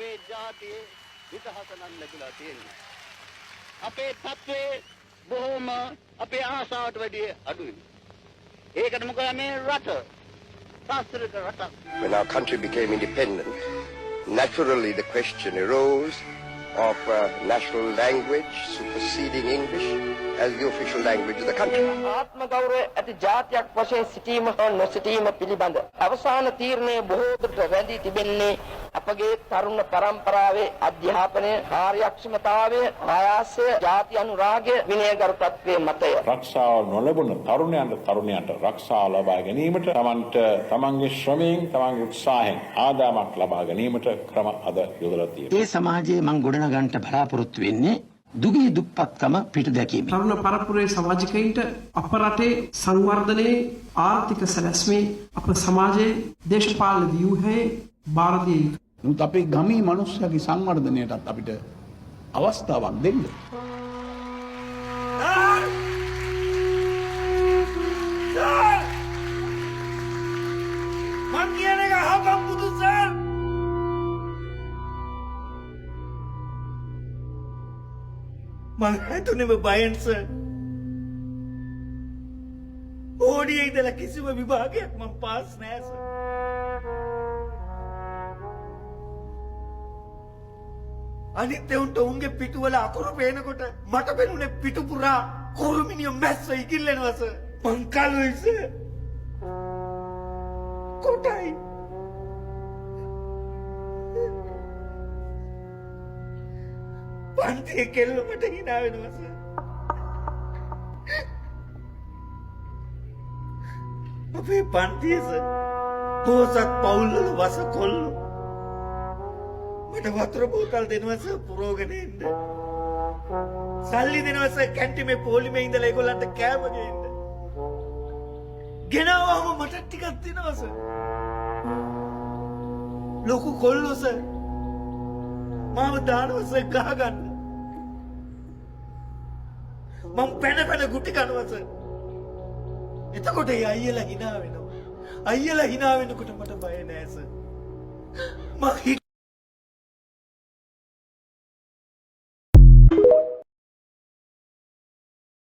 අපේ ජාතියේ විදහස නම් ලැබිලා තියෙනවා. අපේ තත්ත්වයේ බොහොම අපේ ආසාවට වැඩිය අඩුයි. ඒකට මොකද මේ රට සාස්ත්‍රික රටක්. When our country became independent, naturally the question arose of national language superseding English as the official language of the country. ආත්ම ගෞරවය ඇති ජාතියක් වශයෙන් සිටීම හා නොසිටීම පිළිබඳ අවසාන තීරණය බොහෝ දුරට රැඳී තිබෙන්නේ අපගේ තරුණ පරම්පරාවේ අධ්‍යාපනය, කාර්යක්ෂමතාවය, ආයාසය, ජාති අනුරාගය, විනයගරුකත්වයේ මතය. රක්ෂාව නොලැබුණ තරුණයන්ට රක්ෂාව ලබා ගැනීමට තමන්ගේ ශ්‍රමයෙන් තමන්ගේ උත්සාහයෙන් ආදායමක් ලබා ගැනීමට ක්‍රම අද යොදලා තියෙනවා. ඒ සමාජයේ මම ගොඩනගන්නට බලාපොරොත්තු වෙන්නේ දුගී දුප්පත්කම පිට දැකීම. තරුණ පරපුරේ සමාජිකයින්ට අප රටේ සංවර්ධනයේ ආර්ථික සැලැස්මේ අප සමාජයේ දේශපාලන ව්‍යුහයේ ಭಾರತೀය නමුත් අපේ ගමේ මිනිස්සුන්ගේ සංවර්ධනයටත් අපිට අවස්ථාවක් දෙන්න. මං කියන එක අහපන් බුදු සර්. මං හිතුනේම බයෙන් සර්. ඕඩියේ ඉඳලා කිසිම විභාගයක් මං පාස් නෑ සර්. අනිත් උන්ට උන්ගේ පිටුවල අකුරු පේනකොට මට පෙනුනේ පිටු පුරා කුරුමිනිය මැස්ස ඉකිල්ලෙනවා සර්. මං කලුයි සර්. කොටයි. පන්තියේ කෙල්ලමට hina වෙනවා සර්. අපේ පන්තියේ සර් පොසත් පවුල්වල වස කොල්ලෝ මට වතුර බෝතල් දෙනවා සර් පුරෝගෙන ඉන්න. සල්ලි දෙනවා සර් කැන්ටිමේ පොලිමේ ඉඳලා ඒගොල්ලන්ට කෑම ගේන්න. ගෙනාවම මට ටිකක් දෙනවා සර්. ලොකු කොල්ලෝ සර් මාව දානවා සර් ගහ ගන්න. මම පැන ගුටි කනවා සර්. එතකොට ඒ අයියලා hina වෙනවා. අයියලා hina වෙනකොට මට බය නෑ සර්. මම